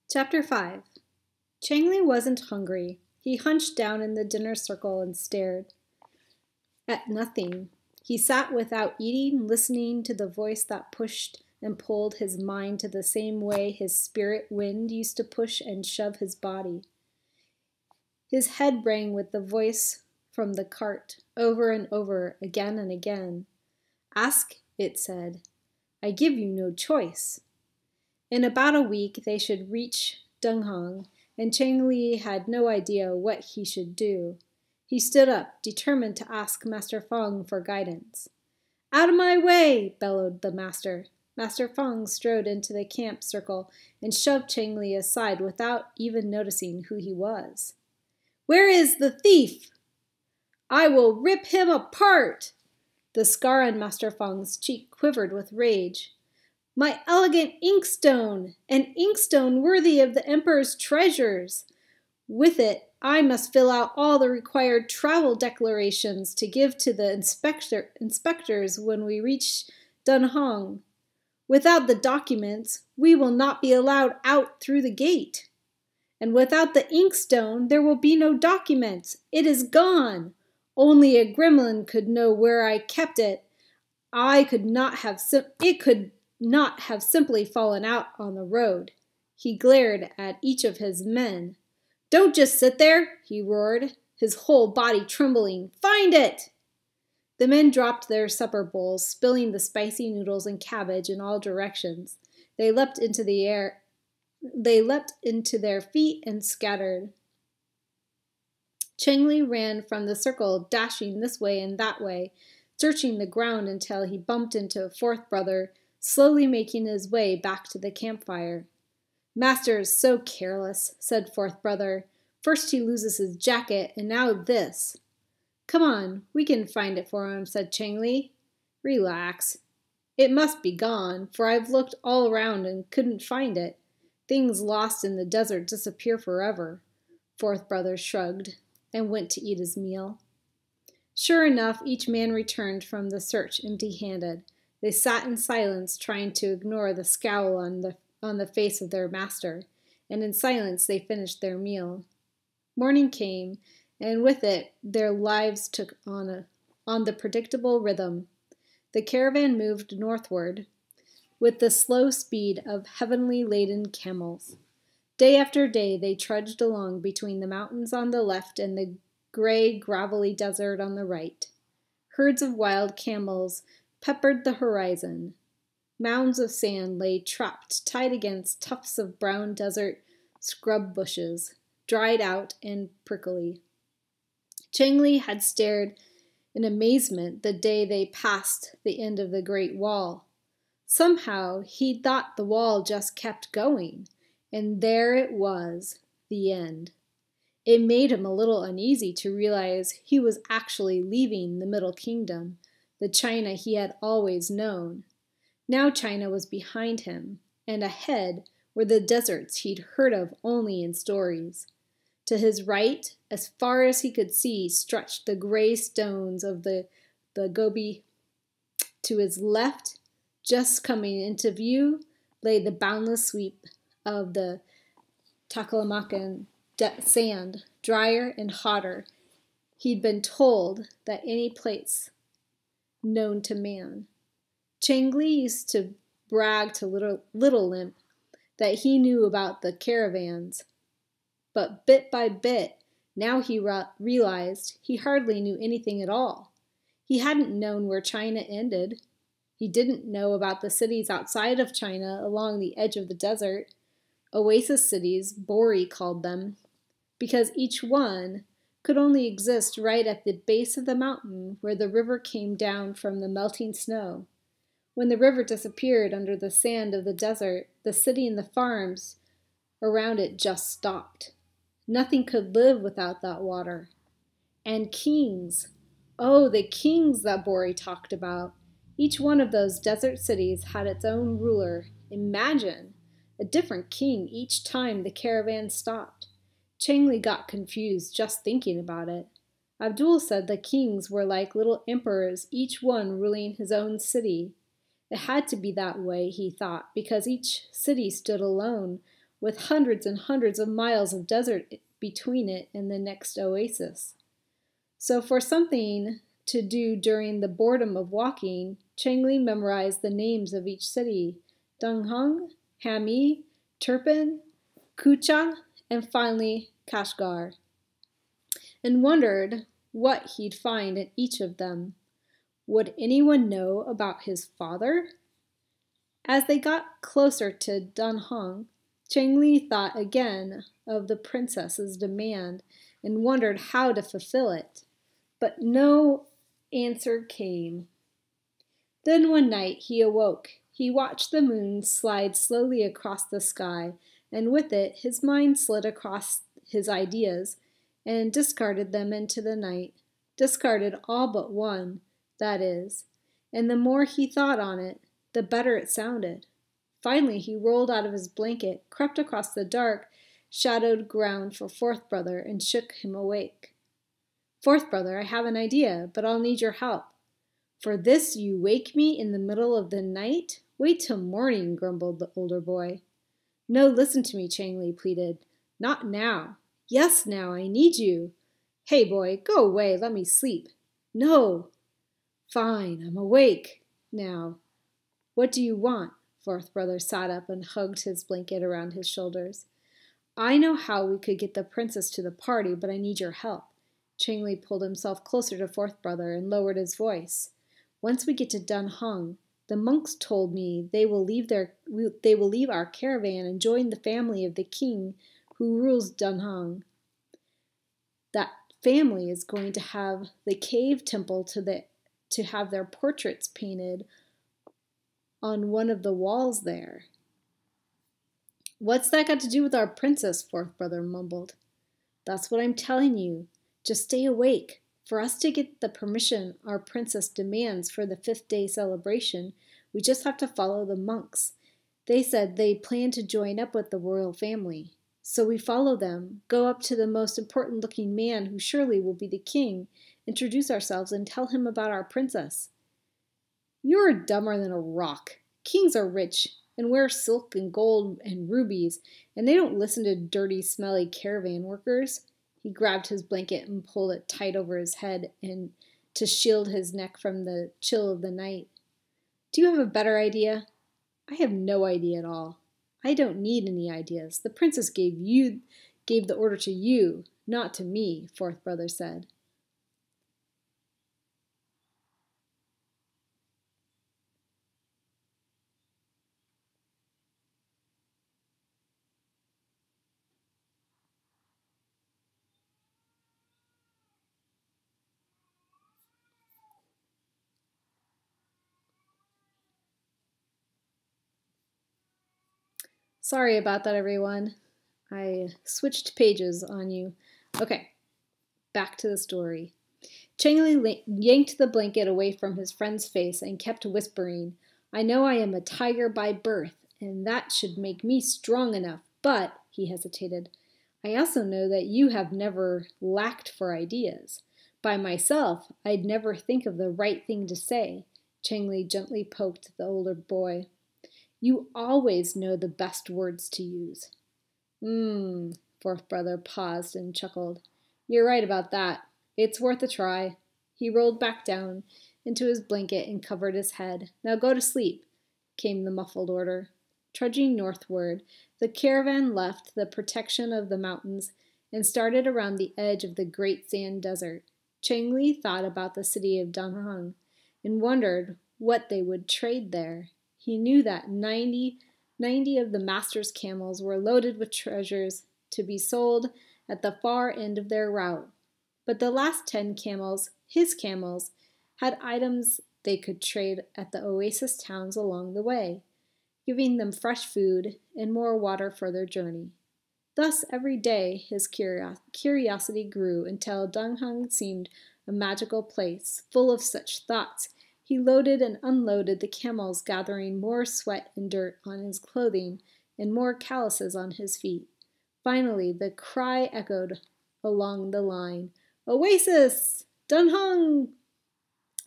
Chapter 5. Changli wasn't hungry. He hunched down in the dinner circle and stared at nothing. He sat without eating, listening to the voice that pushed and pulled his mind to the same way his spirit wind used to push and shove his body. His head rang with the voice from the cart, over and over, again and again. Ask, it said. I give you no choice. In about a week they should reach Dunhuang, and Changli had no idea what he should do. He stood up, determined to ask Master Feng for guidance. Out of my way! Bellowed the master. Master Feng strode into the camp circle and shoved Changli aside without even noticing who he was. Where is the thief? I will rip him apart! The scar on Master Feng's cheek quivered with rage. My elegant inkstone, an inkstone worthy of the Emperor's treasures. With it, I must fill out all the required travel declarations to give to the inspectors when we reach Dunhuang. Without the documents, we will not be allowed out through the gate. And without the inkstone, there will be no documents. It is gone. Only a gremlin could know where I kept it. It could not have simply fallen out on the road. He glared at each of his men. Don't just sit there, he roared, his whole body trembling. Find it! The men dropped their supper bowls, spilling the spicy noodles and cabbage in all directions. They leapt into their feet and scattered. Changli ran from the circle, dashing this way and that way, searching the ground until he bumped into a fourth brother, slowly making his way back to the campfire. Master is so careless, said fourth brother. First he loses his jacket, and now this. Come on, we can find it for him, said Changli. Relax. It must be gone, for I've looked all around and couldn't find it. Things lost in the desert disappear forever. Fourth brother shrugged and went to eat his meal. Sure enough, each man returned from the search empty-handed. They sat in silence, trying to ignore the scowl on the face of their master, and in silence they finished their meal. Morning came, and with it their lives took on the predictable rhythm. The caravan moved northward with the slow speed of heavenly laden camels. Day after day they trudged along between the mountains on the left and the gray, gravelly desert on the right. Herds of wild camels peppered the horizon. Mounds of sand lay trapped tight against tufts of brown desert scrub bushes, dried out and prickly. Changli had stared in amazement the day they passed the end of the Great Wall. Somehow he'd thought the wall just kept going, and there it was, the end. It made him a little uneasy to realize he was actually leaving the Middle Kingdom, the China he had always known. Now China was behind him, and ahead were the deserts he'd heard of only in stories. To his right, as far as he could see, stretched the gray stones of the Gobi. To his left, just coming into view, lay the boundless sweep of the Taklamakan sand, drier and hotter. He'd been told that any place known to man. Changli used to brag to Little Limp that he knew about the caravans. But bit by bit, now he realized he hardly knew anything at all. He hadn't known where China ended. He didn't know about the cities outside of China along the edge of the desert. Oasis cities, Bori called them, because each one could only exist right at the base of the mountain where the river came down from the melting snow. When the river disappeared under the sand of the desert, the city and the farms around it just stopped. Nothing could live without that water. And kings. Oh, the kings that Bori talked about. Each one of those desert cities had its own ruler. Imagine! A different king each time the caravan stopped. Changli got confused just thinking about it. Abdul said the kings were like little emperors, each one ruling his own city. It had to be that way, he thought, because each city stood alone with hundreds and hundreds of miles of desert between it and the next oasis. So for something to do during the boredom of walking, Chenli memorized the names of each city: Dunhung, Hami, Turpan, Kucha, and finally Kashgar, and wondered what he'd find in each of them. Would anyone know about his father? As they got closer to Dunhung, Chengli thought again of the princess's demand and wondered how to fulfill it, but no answer came. Then one night he awoke. He watched the moon slide slowly across the sky, and with it his mind slid across his ideas and discarded them into the night. Discarded all but one, that is, and the more he thought on it, the better it sounded. Finally he rolled out of his blanket, crept across the dark, shadowed ground for Fourth Brother, and shook him awake. Fourth Brother, I have an idea, but I'll need your help. For this you wake me in the middle of the night? Wait till morning, grumbled the older boy. No, listen to me, Changli pleaded. Not now. Yes, now, I need you. Hey, boy, go away, let me sleep. No. Fine, I'm awake. Now. What do you want? Fourth Brother sat up and hugged his blanket around his shoulders. I know how we could get the princess to the party, but I need your help. Changli pulled himself closer to Fourth Brother and lowered his voice. Once we get to Dunhung, the monks told me they will leave our caravan and join the family of the king who rules Dunhung. That family is going to have the cave temple to have their portraits painted on one of the walls there. What's that got to do with our princess? Fourth Brother mumbled. That's what I'm telling you. Just stay awake. For us to get the permission our princess demands for the 5th day celebration, we just have to follow the monks. They said they plan to join up with the royal family. So we follow them, go up to the most important looking man who surely will be the king, introduce ourselves, and tell him about our princess. You're dumber than a rock. Kings are rich and wear silk and gold and rubies, and they don't listen to dirty, smelly caravan workers. He grabbed his blanket and pulled it tight over his head and to shield his neck from the chill of the night. Do you have a better idea? I have no idea at all. I don't need any ideas. The princess gave the order to you, not to me, Fourth Brother said. Sorry about that, everyone. I switched pages on you. Okay, back to the story. Changli yanked the blanket away from his friend's face and kept whispering, I know I am a tiger by birth, and that should make me strong enough, but, he hesitated, I also know that you have never lacked for ideas. By myself, I'd never think of the right thing to say. Changli gently poked the older boy. You always know the best words to use. Fourth Brother paused and chuckled. You're right about that. It's worth a try. He rolled back down into his blanket and covered his head. Now go to sleep, came the muffled order. Trudging northward, the caravan left the protection of the mountains and started around the edge of the great sand desert. Changli thought about the city of Danhang and wondered what they would trade there. He knew that 90 of the master's camels were loaded with treasures to be sold at the far end of their route. But the last 10 camels, his camels, had items they could trade at the oasis towns along the way, giving them fresh food and more water for their journey. Thus, every day, his curiosity grew until Danhang seemed a magical place, full of such thoughts. He loaded and unloaded the camels, gathering more sweat and dirt on his clothing and more calluses on his feet. Finally, the cry echoed along the line, Oasis! Dunhung!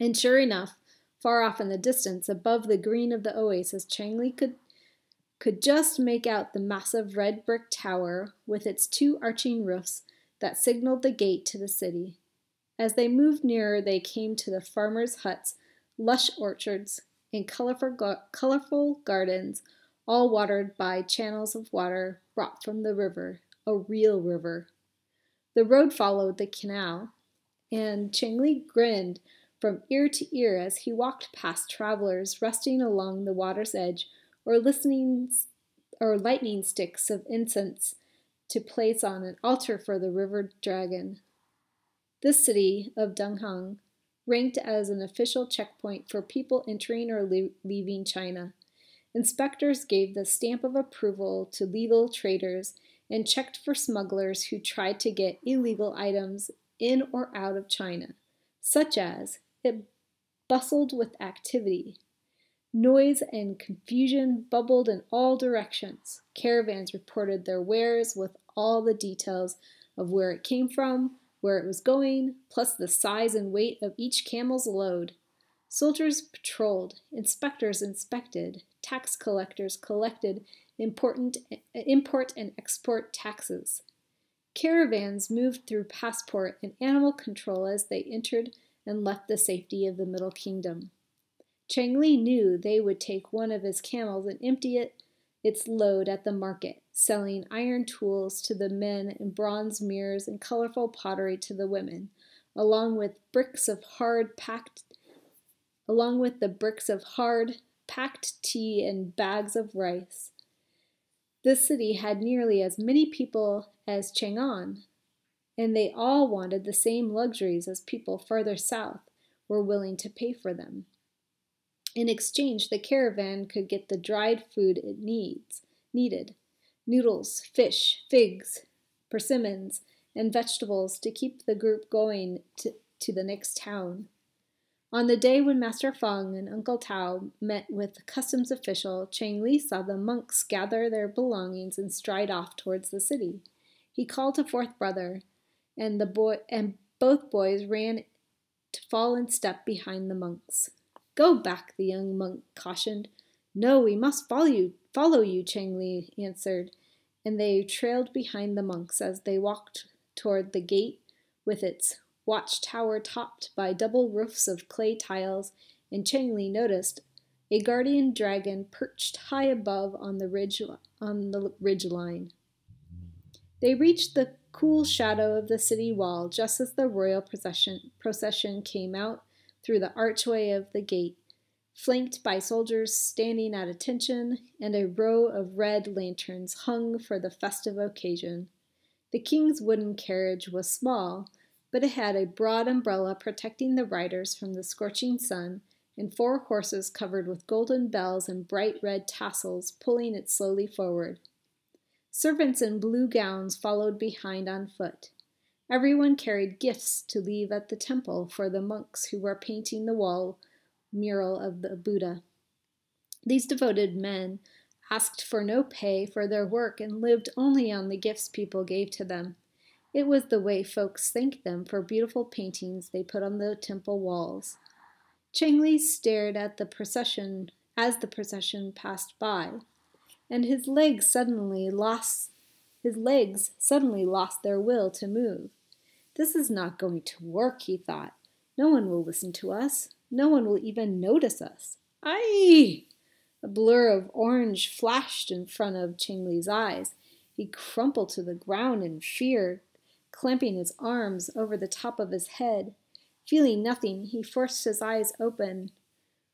And sure enough, far off in the distance, above the green of the oasis, Changli could could just make out the massive red brick tower with its two arching roofs that signaled the gate to the city. As they moved nearer, they came to the farmers' huts, lush orchards, and colorful gardens, all watered by channels of water brought from the river, a real river. The road followed the canal, and Chenli grinned from ear to ear as he walked past travelers resting along the water's edge or lightning sticks of incense to place on an altar for the river dragon. This city of Dunhuang ranked as an official checkpoint for people entering or leaving China. Inspectors gave the stamp of approval to legal traders and checked for smugglers who tried to get illegal items in or out of China, such as it bustled with activity. Noise and confusion bubbled in all directions. Caravans reported their wares with all the details of where it came from, where it was going, plus the size and weight of each camel's load. Soldiers patrolled, inspectors inspected, tax collectors collected import and export taxes. Caravans moved through passport and animal control as they entered and left the safety of the Middle Kingdom. Chenli knew they would take one of his camels and empty its load at the market, selling iron tools to the men and bronze mirrors and colorful pottery to the women, along with the bricks of hard packed tea and bags of rice. This city had nearly as many people as Chang'an, and they all wanted the same luxuries as people farther south were willing to pay for them. In exchange, the caravan could get the dried food it needed: noodles, fish, figs, persimmons, and vegetables to keep the group going to the next town. On the day when Master Feng and Uncle Tao met with the customs official, Chenli saw the monks gather their belongings and stride off towards the city. He called to fourth brother, and both boys ran to fall in step behind the monks. "Go back," the young monk cautioned. "No, we must follow you," Chenli answered, and they trailed behind the monks as they walked toward the gate with its watchtower topped by double roofs of clay tiles, and Chenli noticed a guardian dragon perched high above on the ridge line. They reached the cool shadow of the city wall just as the royal procession came out through the archway of the gate, flanked by soldiers standing at attention, and a row of red lanterns hung for the festive occasion. The king's wooden carriage was small, but it had a broad umbrella protecting the riders from the scorching sun, and 4 horses covered with golden bells and bright red tassels pulling it slowly forward. Servants in blue gowns followed behind on foot. Everyone carried gifts to leave at the temple for the monks who were painting the wall mural of the Buddha. These devoted men asked for no pay for their work and lived only on the gifts people gave to them. It was the way folks thanked them for beautiful paintings they put on the temple walls. Chenli stared at the procession as the procession passed by, and his legs suddenly lost their will to move. "This is not going to work," he thought. "No one will listen to us. No one will even notice us." Aye! A blur of orange flashed in front of Chenli's eyes. He crumpled to the ground in fear, clamping his arms over the top of his head. Feeling nothing, he forced his eyes open.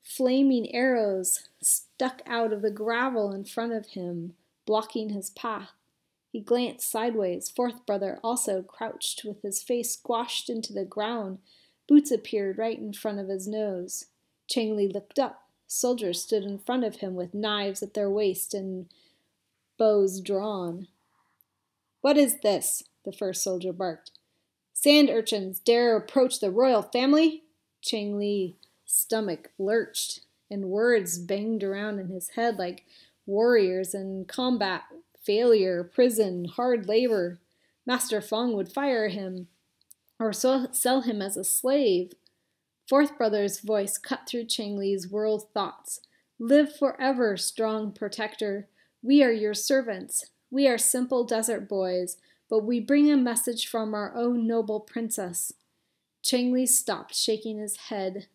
Flaming arrows stuck out of the gravel in front of him, blocking his path. He glanced sideways. Fourth brother also crouched with his face squashed into the ground. Boots appeared right in front of his nose. Chenli looked up. Soldiers stood in front of him with knives at their waist and bows drawn. "What is this?" the first soldier barked. "Sand urchins dare approach the royal family?" Chenli's stomach lurched, and words banged around in his head like warriors in combat, failure, prison, hard labor. Master Feng would fire him or sell him as a slave. Fourth brother's voice cut through Chenli's world thoughts. "Live forever, strong protector. We are your servants. We are simple desert boys, but we bring a message from our own noble princess. Chenli stopped shaking his head.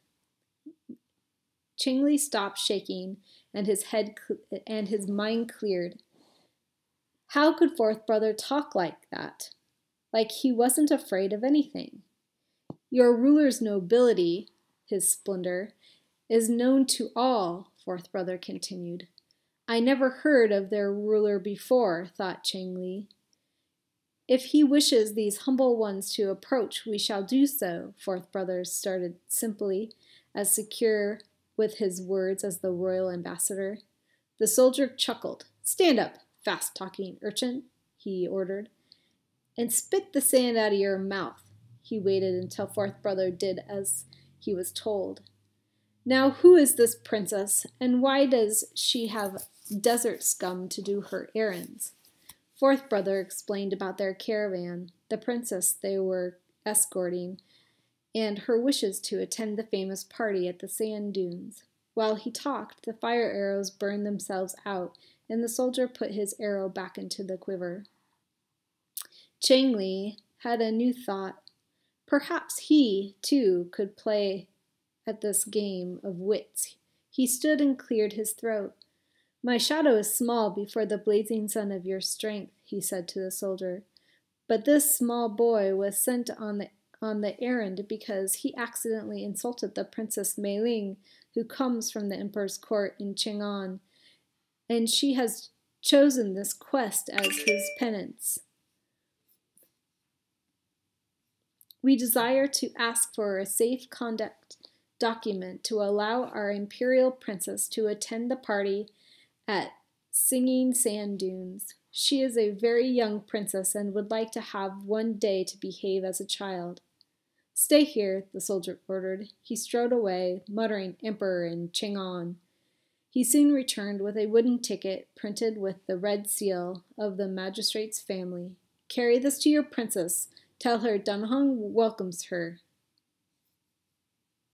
Chenli stopped shaking, and his mind cleared. How could fourth brother talk like that? Like he wasn't afraid of anything. Your ruler's nobility, his splendor, is known to all, fourth brother continued. I never heard of their ruler before, thought Chenli. If he wishes these humble ones to approach, we shall do so, fourth brother started simply, as secure with his words as the royal ambassador. The soldier chuckled. Stand up, fast-talking urchin, he ordered, and spit the sand out of your mouth. He waited until fourth brother did as he was told. Now who is this princess, and why does she have desert scum to do her errands? Fourth brother explained about their caravan, the princess they were escorting, and her wishes to attend the famous party at the sand dunes. While he talked, the fire arrows burned themselves out, and the soldier put his arrow back into the quiver. Chenli had a new thought. Perhaps he, too, could play at this game of wits. He stood and cleared his throat. My shadow is small before the blazing sun of your strength, he said to the soldier. But this small boy was sent on the errand because he accidentally insulted the Princess Mei Ling, who comes from the emperor's court in Chang'an, and she has chosen this quest as his penance. We desire to ask for a safe conduct document to allow our imperial princess to attend the party at Singing Sand Dunes. She is a very young princess and would like to have one day to behave as a child. Stay here, the soldier ordered. He strode away, muttering Emperor and Chang'an. He soon returned with a wooden ticket printed with the red seal of the magistrate's family. Carry this to your princess. Tell her Dunhong welcomes her.